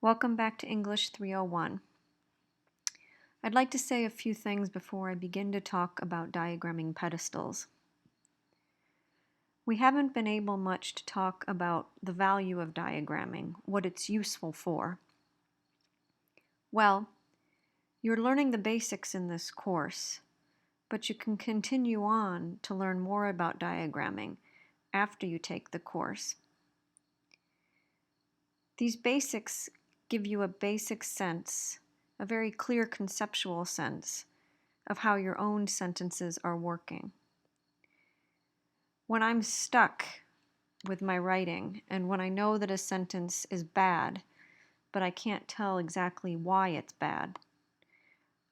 Welcome back to English 301. I'd like to say a few things before I begin to talk about diagramming pedestals. We haven't been able much to talk about the value of diagramming, what it's useful for. Well, you're learning the basics in this course, but you can continue on to learn more about diagramming after you take the course. These basics give you a basic sense, a very clear conceptual sense of how your own sentences are working. When I'm stuck with my writing and when I know that a sentence is bad, but I can't tell exactly why it's bad,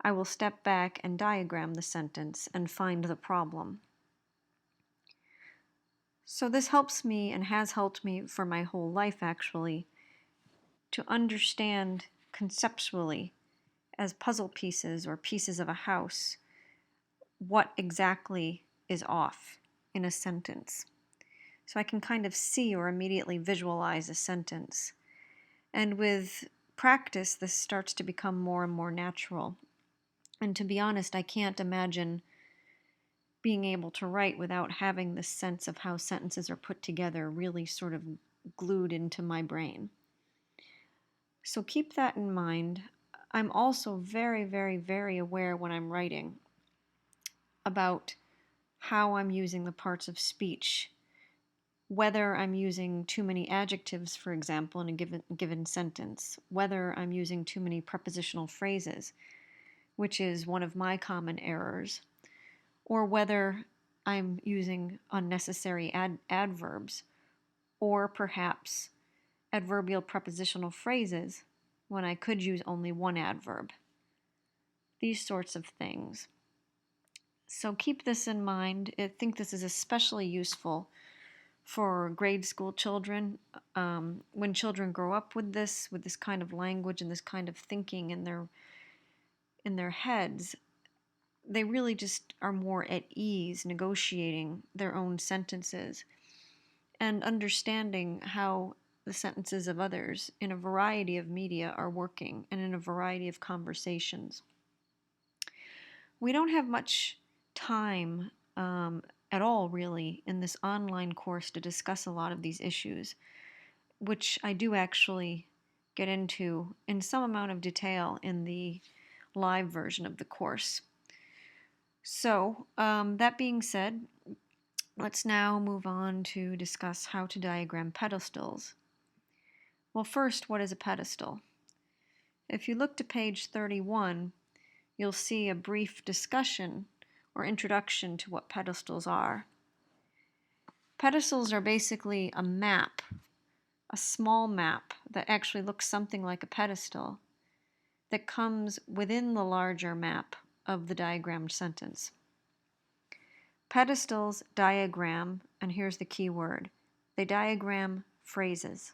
I will step back and diagram the sentence and find the problem. So this helps me and has helped me for my whole life actually to understand conceptually as puzzle pieces or pieces of a house what exactly is off in a sentence. So I can kind of see or immediately visualize a sentence. And with practice, this starts to become more and more natural. And to be honest, I can't imagine being able to write without having this sense of how sentences are put together really sort of glued into my brain. So keep that in mind. I'm also very, very, very aware when I'm writing about how I'm using the parts of speech, whether I'm using too many adjectives, for example, in a given sentence, whether I'm using too many prepositional phrases, which is one of my common errors, or whether I'm using unnecessary adverbs, or perhaps adverbial prepositional phrases when I could use only one adverb. These sorts of things. So keep this in mind. I think this is especially useful for grade school children. When children grow up with this kind of language and this kind of thinking in their heads, they really just are more at ease negotiating their own sentences and understanding how the sentences of others in a variety of media are working and in a variety of conversations. We don't have much time at all, really, in this online course to discuss a lot of these issues, which I do actually get into in some amount of detail in the live version of the course. So, that being said, let's now move on to discuss how to diagram pedestals. Well, first, what is a pedestal? If you look to page 31, you'll see a brief discussion or introduction to what pedestals are. Pedestals are basically a map, a small map that actually looks something like a pedestal that comes within the larger map of the diagrammed sentence. Pedestals diagram, and here's the key word, they diagram phrases.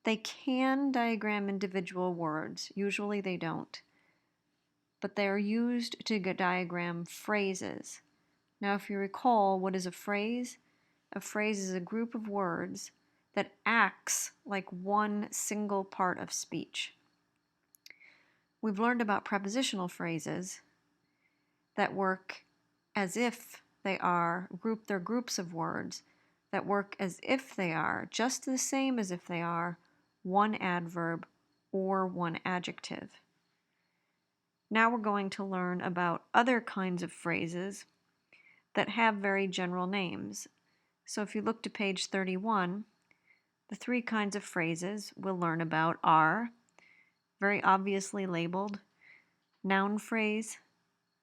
They can diagram individual words, usually they don't, but they are used to diagram phrases. Now, if you recall, what is a phrase? A phrase is a group of words that acts like one single part of speech. We've learned about prepositional phrases that work as if they are, they're groups of words that work as if they are, just the same as if they are, one adverb or one adjective. Now we're going to learn about other kinds of phrases that have very general names. So if you look to page 31, the three kinds of phrases we'll learn about are very obviously labeled noun phrase,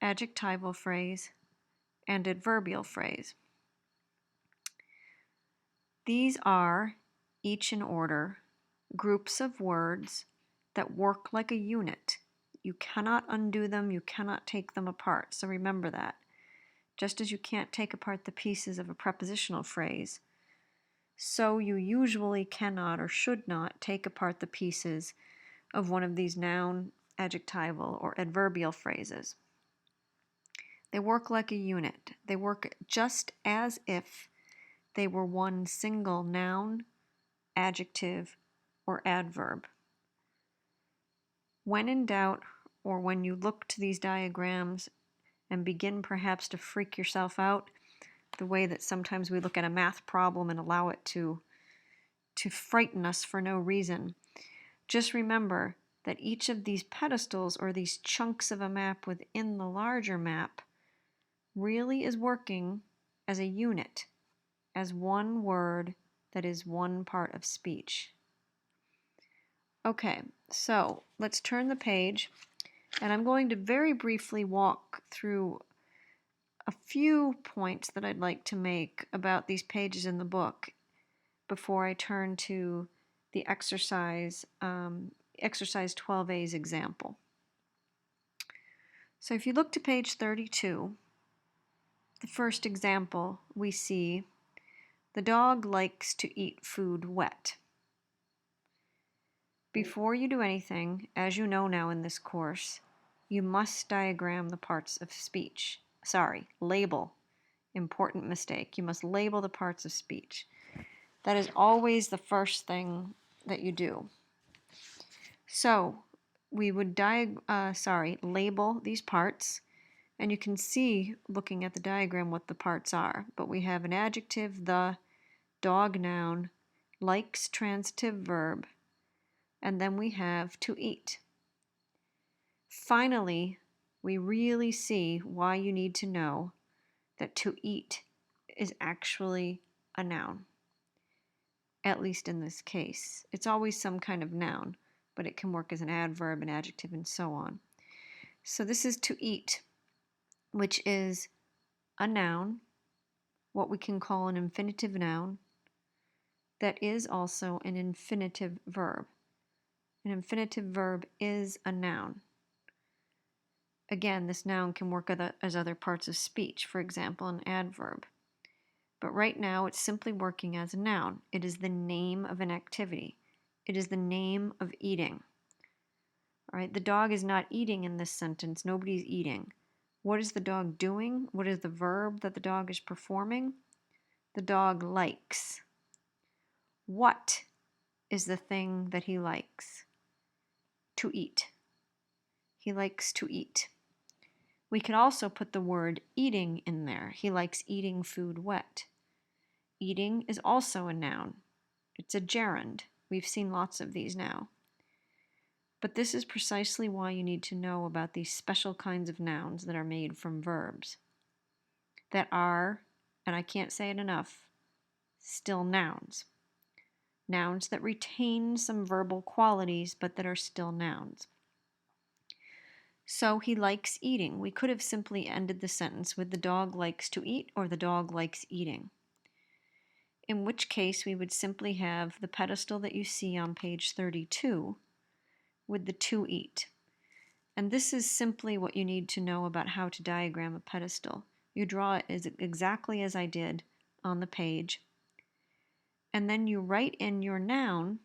adjectival phrase, and adverbial phrase. These are, each in order, groups of words that work like a unit. You cannot undo them, you cannot take them apart, so remember that. Just as you can't take apart the pieces of a prepositional phrase, so you usually cannot or should not take apart the pieces of one of these noun, adjectival, or adverbial phrases. They work like a unit. They work just as if they were one single noun, adjective, or adverb. When in doubt, or when you look to these diagrams and begin perhaps to freak yourself out, the way that sometimes we look at a math problem and allow it to frighten us for no reason, just remember that each of these pedestals, or these chunks of a map within the larger map, really is working as a unit, as one word that is one part of speech. Okay, so let's turn the page, and I'm going to very briefly walk through a few points that I'd like to make about these pages in the book before I turn to the exercise 12A's example. So if you look to page 32, the first example, we see the dog likes to eat food wet. Before you do anything, as you know now in this course, you must diagram the parts of speech. Label. Important mistake. You must label the parts of speech. That is always the first thing that you do. So we would label these parts, and you can see, looking at the diagram, what the parts are. But we have an adjective, the, dog noun, likes transitive verb, and then we have to eat. Finally, we really see why you need to know that to eat is actually a noun. At least in this case. It's always some kind of noun, but it can work as an adverb, an adjective, and so on. So this is to eat, which is a noun, what we can call an infinitive noun, that is also an infinitive verb. An infinitive verb is a noun. Again, this noun can work as other parts of speech, for example, an adverb. But right now, it's simply working as a noun. It is the name of an activity. It is the name of eating. All right, the dog is not eating in this sentence. Nobody's eating. What is the dog doing? What is the verb that the dog is performing? The dog likes. What is the thing that he likes? To eat. He likes to eat. We could also put the word eating in there. He likes eating food wet. Eating is also a noun. It's a gerund. We've seen lots of these now. But this is precisely why you need to know about these special kinds of nouns that are made from verbs. That are, and I can't say it enough, still nouns. Nouns that retain some verbal qualities, but that are still nouns. So he likes eating. We could have simply ended the sentence with the dog likes to eat or the dog likes eating. In which case we would simply have the pedestal that you see on page 32 with the to eat. And this is simply what you need to know about how to diagram a pedestal. You draw it exactly as I did on the page. And then you write in your noun,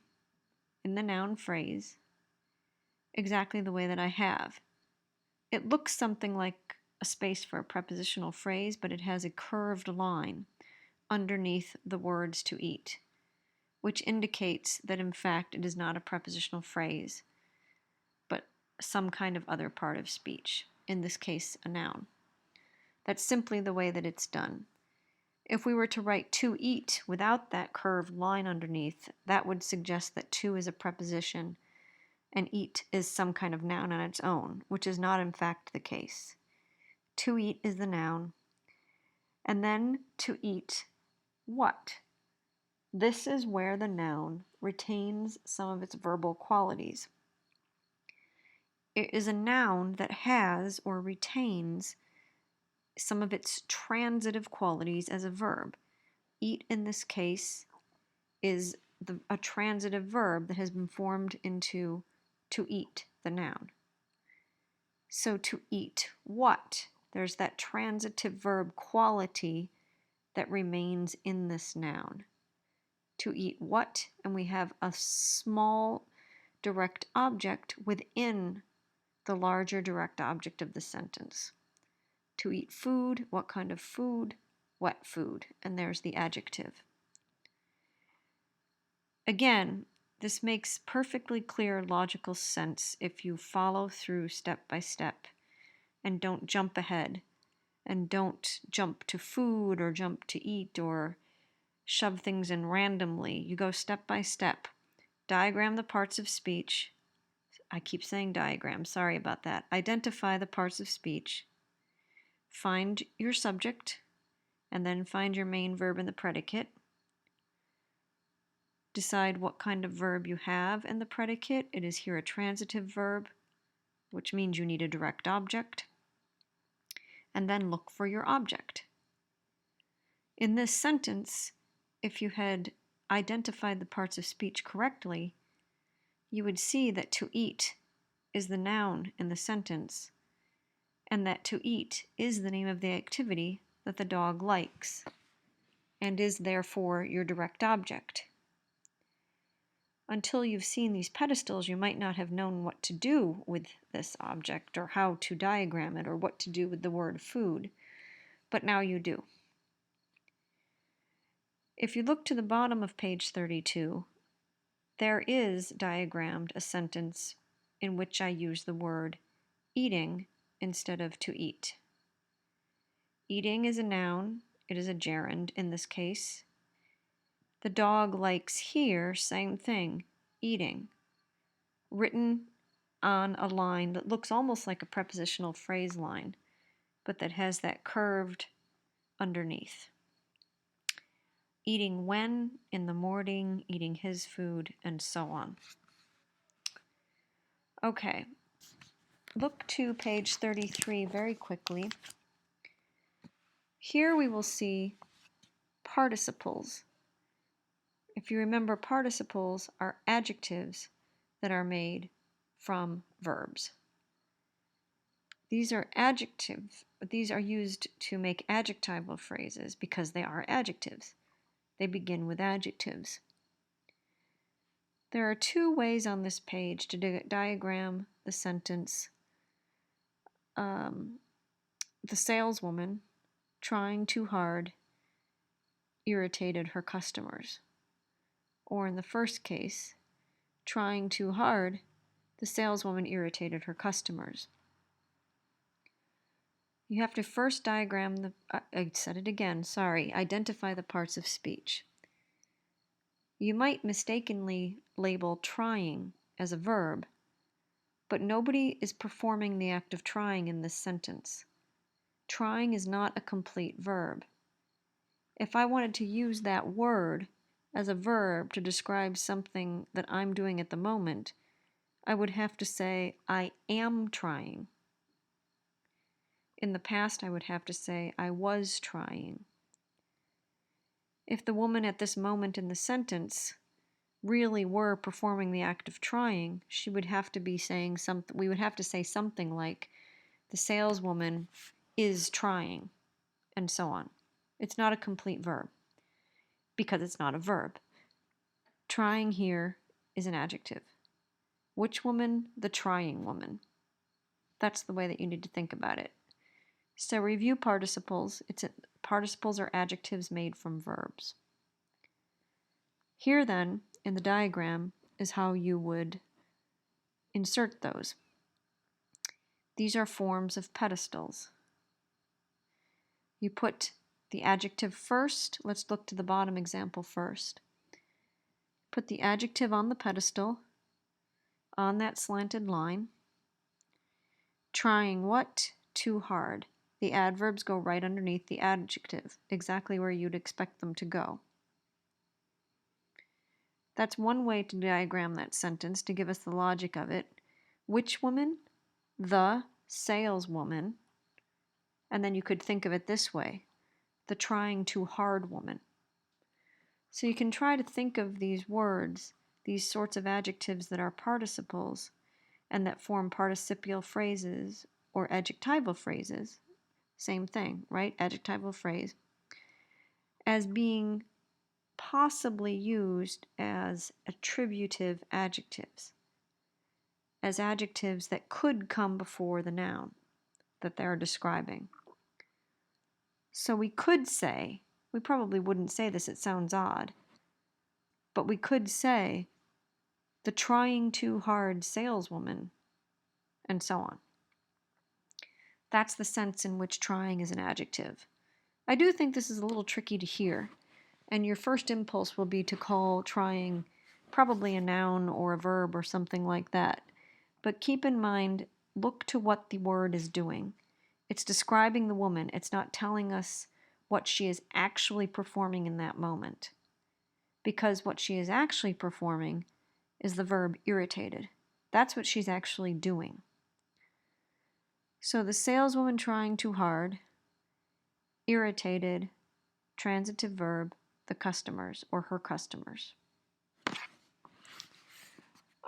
in the noun phrase, exactly the way that I have. It looks something like a space for a prepositional phrase, but it has a curved line underneath the words to eat, which indicates that in fact it is not a prepositional phrase, but some kind of other part of speech, in this case a noun. That's simply the way that it's done. If we were to write to eat without that curved line underneath, that would suggest that to is a preposition and eat is some kind of noun on its own, which is not in fact the case. To eat is the noun, and then to eat what? This is where the noun retains some of its verbal qualities. It is a noun that has or retains some of its transitive qualities as a verb. Eat, in this case, is a transitive verb that has been formed into to eat, the noun. So to eat what? There's that transitive verb quality that remains in this noun. To eat what? And we have a small direct object within the larger direct object of the sentence. To eat food, what kind of food? Wet food. And there's the adjective. Again, This makes perfectly clear logical sense if you follow through step by step and don't jump ahead and don't jump to food or jump to eat or shove things in randomly. You go step by step. Diagram the parts of speech. I keep saying diagram, sorry about that. Identify the parts of speech. Find your subject, and then find your main verb and the predicate. Decide what kind of verb you have in the predicate. It is here a transitive verb, which means you need a direct object. And then look for your object. In this sentence, if you had identified the parts of speech correctly, you would see that to eat is the noun in the sentence, and that to eat is the name of the activity that the dog likes, and is therefore your direct object. Until you've seen these pedestals, you might not have known what to do with this object, or how to diagram it, or what to do with the word food, but now you do. If you look to the bottom of page 32, there is diagrammed a sentence in which I use the word eating instead of to eat. Eating is a noun. It is a gerund in this case. The dog likes here, same thing, eating. Written on a line that looks almost like a prepositional phrase line, but that has that curved underneath. Eating when, in the morning, eating his food, and so on. Okay, look to page 33 very quickly. Here we will see participles. If you remember, participles are adjectives that are made from verbs. These are adjectives, but these are used to make adjectival phrases because they are adjectives. They begin with adjectives. There are two ways on this page to diagram the sentence, the saleswoman trying too hard irritated her customers. Or in the first case, trying too hard, the saleswoman irritated her customers. You have to first diagram I said it again, sorry, identify the parts of speech. You might mistakenly label trying as a verb, but nobody is performing the act of trying in this sentence. Trying is not a complete verb. If I wanted to use that word as a verb to describe something that I'm doing at the moment, I would have to say, I am trying. In the past, I would have to say, I was trying. If the woman at this moment in the sentence really were performing the act of trying, she would have to be saying something, we would have to say something like, the saleswoman is trying, and so on. It's not a complete verb, because it's not a verb. Trying here is an adjective. Which woman? The trying woman. That's the way that you need to think about it. So review participles. Participles are adjectives made from verbs. Here then, in the diagram, is how you would insert those. These are forms of pedestals. You put the adjective first. Let's look to the bottom example first. Put the adjective on the pedestal, on that slanted line. Trying what? Too hard. The adverbs go right underneath the adjective, exactly where you'd expect them to go. That's one way to diagram that sentence to give us the logic of it. Which woman? The saleswoman. And then you could think of it this way, the trying too hard woman. So you can try to think of these words, these sorts of adjectives that are participles and that form participial phrases or adjectival phrases, same thing, right? Adjectival phrase, as being possibly used as attributive adjectives, as adjectives that could come before the noun that they're describing. So we could say, we probably wouldn't say this, it sounds odd, but we could say the trying too hard saleswoman, and so on. That's the sense in which trying is an adjective. I do think this is a little tricky to hear, and your first impulse will be to call trying probably a noun or a verb or something like that. But keep in mind, look to what the word is doing. It's describing the woman. It's not telling us what she is actually performing in that moment. Because what she is actually performing is the verb irritated. That's what she's actually doing. So the saleswoman trying too hard, irritated, transitive verb, the customers or her customers.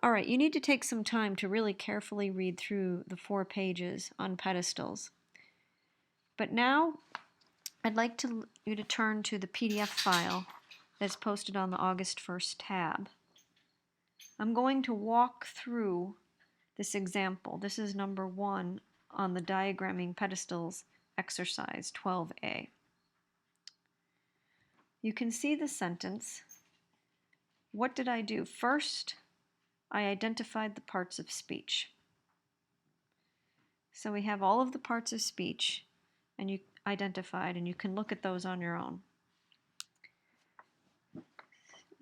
All right, you need to take some time to really carefully read through the 4 pages on pedestals. But now I'd like you to turn to the PDF file that's posted on the August 1st tab. I'm going to walk through this example. This is number 1 on the Diagramming Pedestals exercise 12A. You can see the sentence. What did I do? First, I identified the parts of speech. So we have all of the parts of speech and you identified, and you can look at those on your own.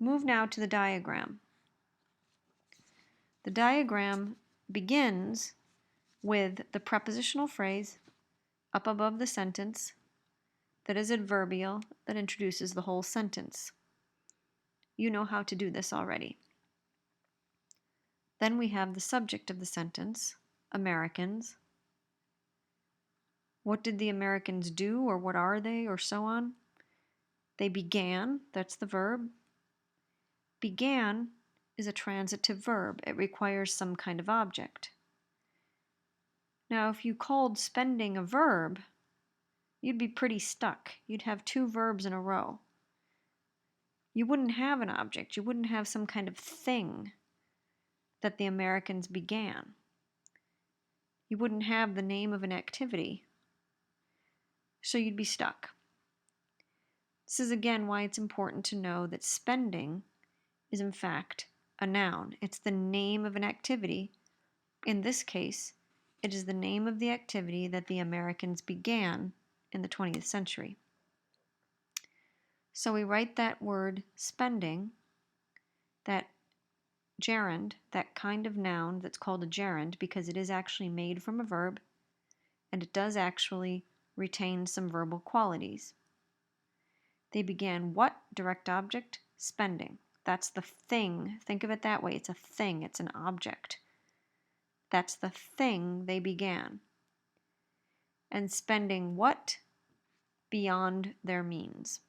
Move now to the diagram. The diagram begins with the prepositional phrase up above the sentence that is adverbial that introduces the whole sentence. You know how to do this already. Then we have the subject of the sentence, Americans. What did the Americans do, or what are they, or so on? They began, that's the verb. Began is a transitive verb. It requires some kind of object. Now, if you called spending a verb, you'd be pretty stuck. You'd have 2 verbs in a row. You wouldn't have an object. You wouldn't have some kind of thing that the Americans began. You wouldn't have the name of an activity. So you'd be stuck. This is again why it's important to know that spending is in fact a noun. It's the name of an activity. In this case, it is the name of the activity that the Americans began in the 20th century. So we write that word spending, that gerund, that kind of noun that's called a gerund because it is actually made from a verb and it does actually retain some verbal qualities. They began what? Direct object? Spending. That's the thing. Think of it that way. It's a thing. It's an object. That's the thing they began. And spending what? Beyond their means.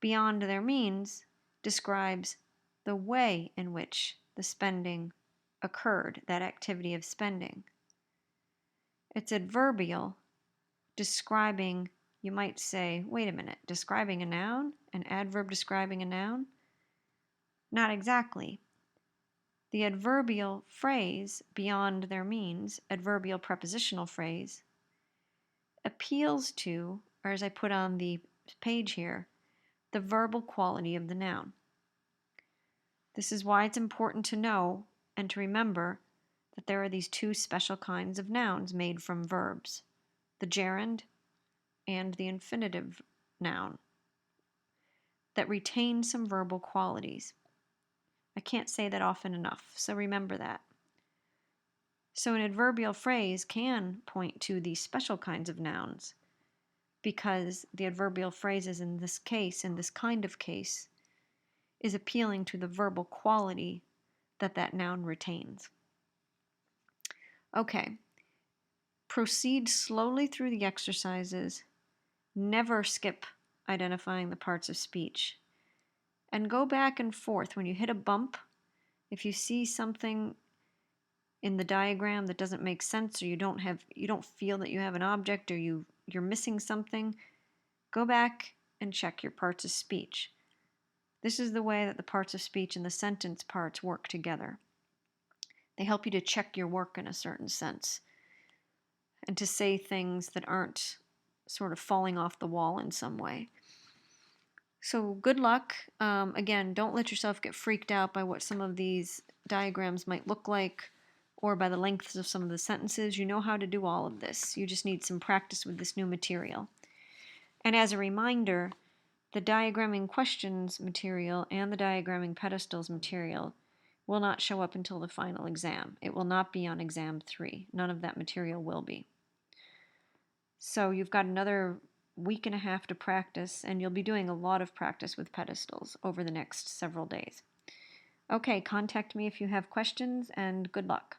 Beyond their means describes the way in which the spending occurred, that activity of spending. It's adverbial, describing, you might say, wait a minute, describing a noun? An adverb describing a noun? Not exactly. The adverbial phrase, beyond their means, adverbial prepositional phrase, appeals to, or as I put on the page here, the verbal quality of the noun. This is why it's important to know and to remember that there are these 2 special kinds of nouns made from verbs, the gerund and the infinitive noun, that retain some verbal qualities. I can't say that often enough, so remember that. So an adverbial phrase can point to these special kinds of nouns because the adverbial phrases in this case, in this kind of case, is appealing to the verbal quality that that noun retains. Okay, proceed slowly through the exercises. Never skip identifying the parts of speech. And go back and forth. When you hit a bump, if you see something in the diagram that doesn't make sense, or you don't feel that you have an object, or you're missing something, go back and check your parts of speech. This is the way that the parts of speech and the sentence parts work together. They help you to check your work in a certain sense and to say things that aren't sort of falling off the wall in some way. So good luck. Again, don't let yourself get freaked out by what some of these diagrams might look like or by the lengths of some of the sentences. You know how to do all of this. You just need some practice with this new material. And as a reminder, the diagramming questions material and the diagramming pedestals material will not show up until the final exam. It will not be on exam 3. None of that material will be. So you've got another week and a half to practice, and you'll be doing a lot of practice with pedestals over the next several days. Okay, contact me if you have questions, and good luck.